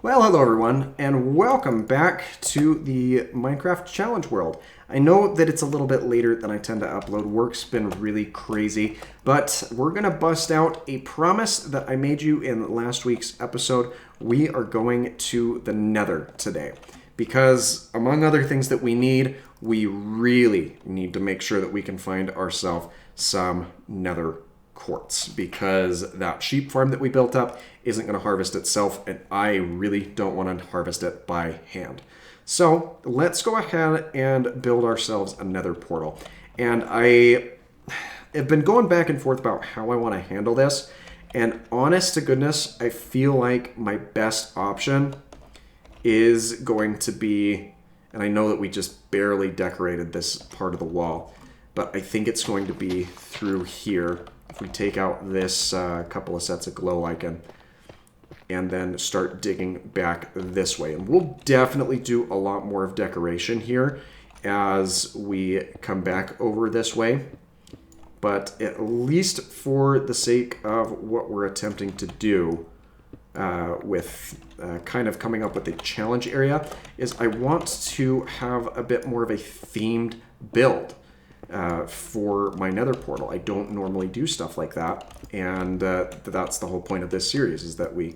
Well, hello everyone, and welcome back to the Minecraft Challenge World. I know that it's a little bit later than I tend to upload. Work's been really crazy, but we're going to bust out a promise that I made you in last week's episode. We are going to the Nether today, because among other things that we really need to make sure that we can find ourselves some Nether quartz, because that sheep farm that we built up isn't going to harvest itself, and I really don't want to harvest it by hand. So let's go ahead and build ourselves a Nether portal. And I have been going back and forth about how I want to handle this, and honest to goodness, I feel like my best option is going to be, and I know that we just barely decorated this part of the wall, but I think it's going to be through here. If we take out this couple of sets of glow lichen and then start digging back this way. And we'll definitely do a lot more of decoration here as we come back over this way. But at least for the sake of what we're attempting to do with kind of coming up with a challenge area, is I want to have a bit more of a themed build for my Nether portal. I don't normally do stuff like that, and that's the whole point of this series, is that we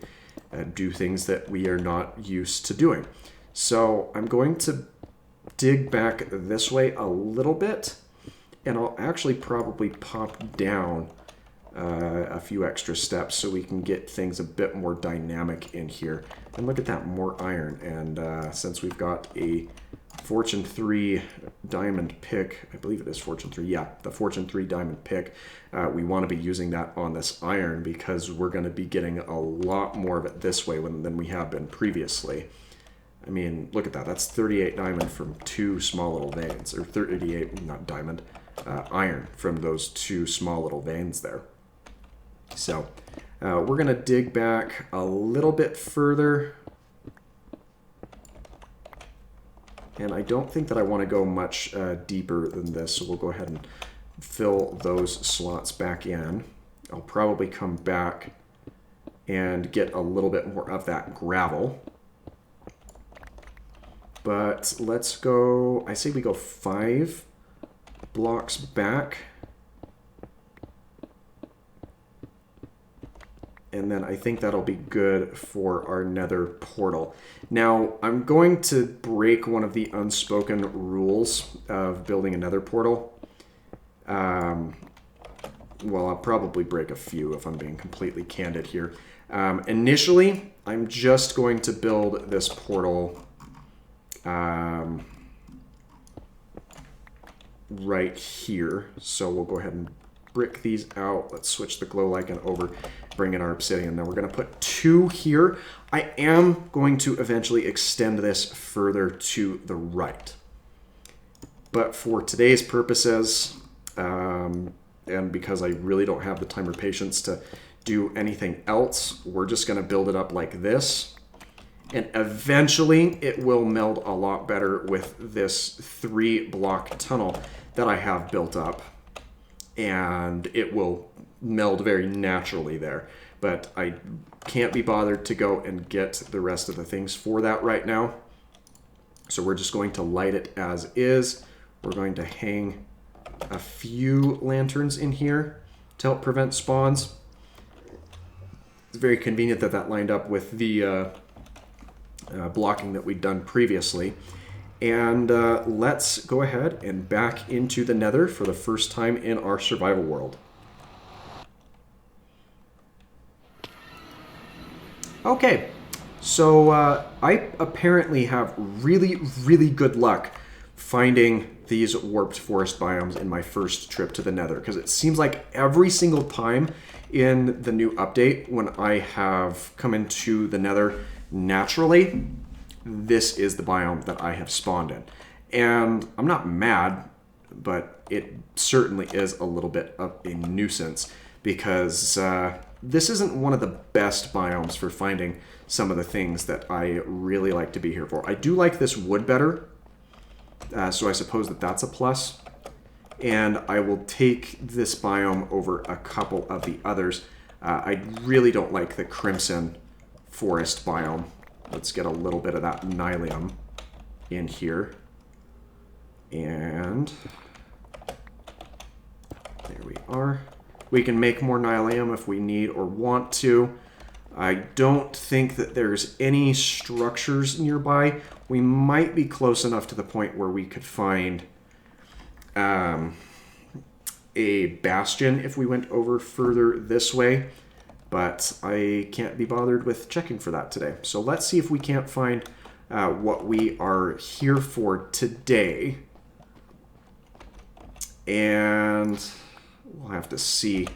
do things that we are not used to doing. So I'm going to dig back this way a little bit, and I'll actually probably pop down a few extra steps so we can get things a bit more dynamic in here. And look at that, more iron. And since we've got a Fortune 3 diamond pick, I believe it is Fortune 3, yeah, the Fortune 3 diamond pick, we want to be using that on this iron, because we're going to be getting a lot more of it this way than we have been previously. I mean, look at that, that's 38 diamond from two small little veins, or 38, not diamond, iron from those two small little veins there. So we're going to dig back a little bit further. And I don't think that I want to go much deeper than this, so we'll go ahead and fill those slots back in. I'll probably come back and get a little bit more of that gravel. But let's go, I say we go 5 blocks back. And then I think that'll be good for our Nether portal. Now, I'm going to break one of the unspoken rules of building a Nether portal. Well, I'll probably break a few if I'm being completely candid here. Initially, I'm just going to build this portal right here. So we'll go ahead and brick these out. Let's switch the glow lichen over, bring in our obsidian. Now we're going to put 2 here. I am going to eventually extend this further to the right. But for today's purposes, and because I really don't have the time or patience to do anything else, we're just going to build it up like this. And eventually it will meld a lot better with this 3-block tunnel that I have built up. And it will meld very naturally there. But I can't be bothered to go and get the rest of the things for that right now. So we're just going to light it as is. We're going to hang a few lanterns in here to help prevent spawns. It's very convenient that that lined up with the blocking that we'd done previously. And let's go ahead and back into the Nether for the first time in our survival world. Okay, so I apparently have really, really good luck finding these warped forest biomes in my first trip to the Nether, because it seems like every single time in the new update when I have come into the Nether naturally, this is the biome that I have spawned in. And I'm not mad, but it certainly is a little bit of a nuisance, because this isn't one of the best biomes for finding some of the things that I really like to be here for. I do like this wood better, so I suppose that that's a plus. And I will take this biome over a couple of the others. I really don't like the crimson forest biome. Let's get a little bit of that nylium in here. And there we are. We can make more nylium if we need or want to. I don't think that there's any structures nearby. We might be close enough to the point where we could find a bastion if we went over further this way, but I can't be bothered with checking for that today. So let's see if we can't find what we are here for today. And we'll have to see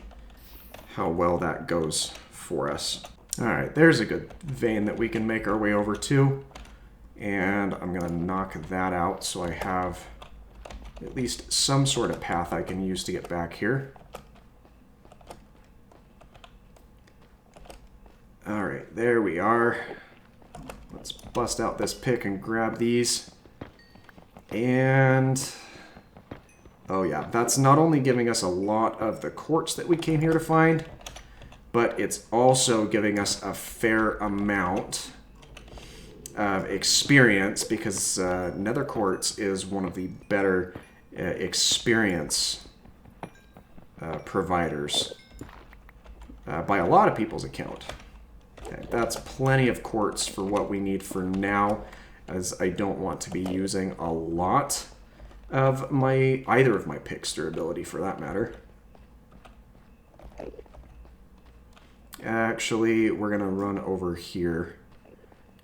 how well that goes for us. All right, there's a good vein that we can make our way over to. And I'm going to knock that out so I have at least some sort of path I can use to get back here. All right, there we are. Let's bust out this pick and grab these. And oh yeah, that's not only giving us a lot of the quartz that we came here to find, but it's also giving us a fair amount of experience, because nether quartz is one of the better experience providers by a lot of people's account. Okay, that's plenty of quartz for what we need for now, as I don't want to be using a lot of either of my picks' durability for that matter. Actually, we're going to run over here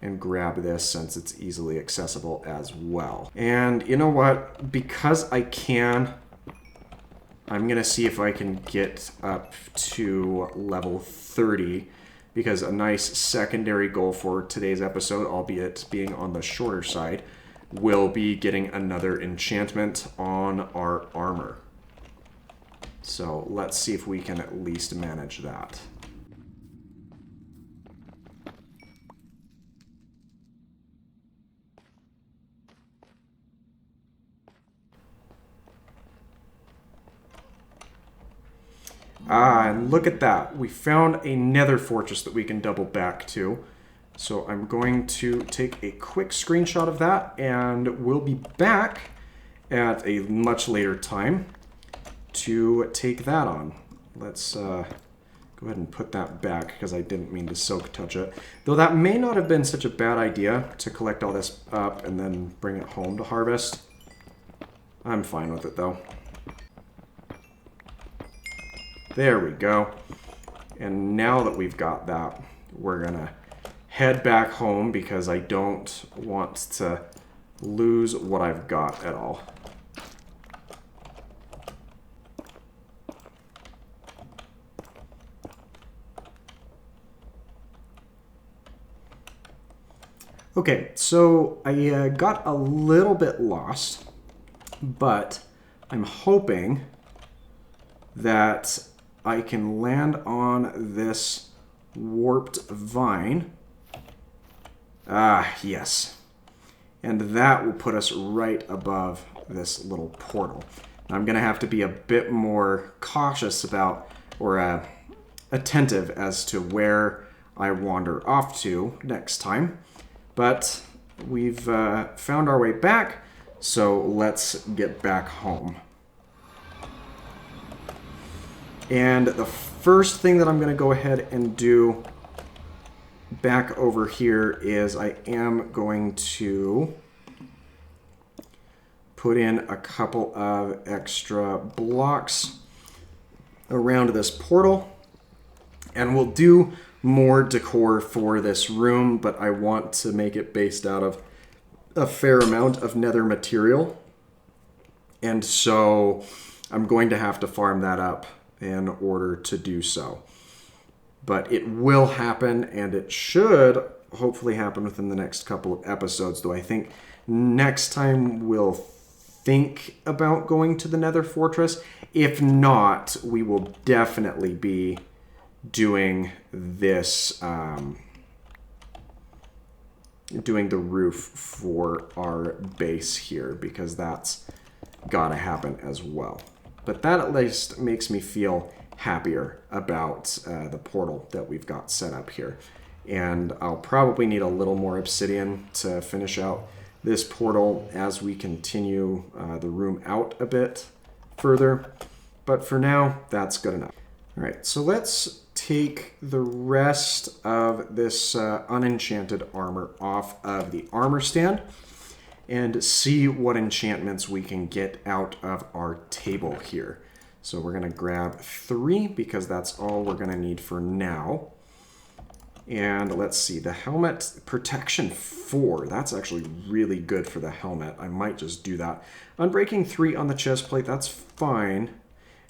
and grab this since it's easily accessible as well. And you know what? Because I can, I'm going to see if I can get up to level 30, because a nice secondary goal for today's episode, albeit being on the shorter side, will be getting another enchantment on our armor. So let's see if we can at least manage that. And look at that. We found a nether fortress that we can double back to. So I'm going to take a quick screenshot of that, and we'll be back at a much later time to take that on. Let's go ahead and put that back, because I didn't mean to silk touch it. Though that may not have been such a bad idea to collect all this up and then bring it home to harvest. I'm fine with it though. There we go. And now that we've got that, we're gonna head back home, because I don't want to lose what I've got at all. Okay, so I got a little bit lost, but I'm hoping that I can land on this warped vine. Ah, yes. And that will put us right above this little portal. Now, I'm going to have to be a bit more cautious about, or attentive as to where I wander off to next time. But we've found our way back, so let's get back home. And the first thing that I'm going to go ahead and do back over here is I am going to put in a couple of extra blocks around this portal. And we'll do more decor for this room, but I want to make it based out of a fair amount of nether material. And so I'm going to have to farm that up in order to do so. But it will happen, and it should hopefully happen within the next couple of episodes, though I think next time we'll think about going to the Nether Fortress. If not, we will definitely be doing this, doing the roof for our base here, because that's gotta happen as well. But that at least makes me feel happier about the portal that we've got set up here. And I'll probably need a little more obsidian to finish out this portal as we continue the room out a bit further. But for now, that's good enough. All right, so let's take the rest of this unenchanted armor off of the armor stand and see what enchantments we can get out of our table here. So we're going to grab 3 because that's all we're going to need for now. And let's see, the helmet, protection 4. That's actually really good for the helmet. I might just do that. Unbreaking 3 on the chest plate, that's fine.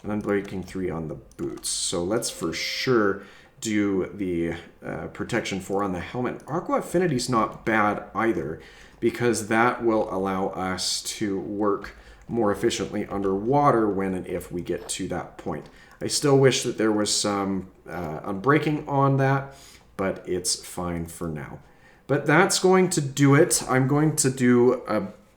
And unbreaking 3 on the boots. So let's for sure do the protection 4 on the helmet. Aqua Affinity's not bad either, because that will allow us to work more efficiently underwater when and if we get to that point. I still wish that there was some unbreaking on that, but it's fine for now. But that's going to do it. I'm going to do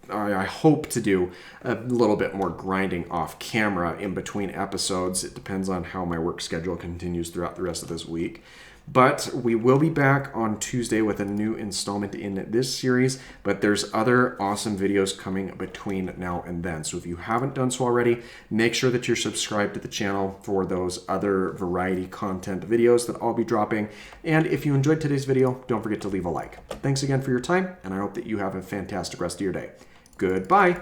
I hope to do a little bit more grinding off camera in between episodes. It depends on how my work schedule continues throughout the rest of this week. But we will be back on Tuesday with a new installment in this series, but there's other awesome videos coming between now and then. So if you haven't done so already, make sure that you're subscribed to the channel for those other variety content videos that I'll be dropping. And if you enjoyed today's video, don't forget to leave a like. Thanks again for your time, and I hope that you have a fantastic rest of your day. Goodbye.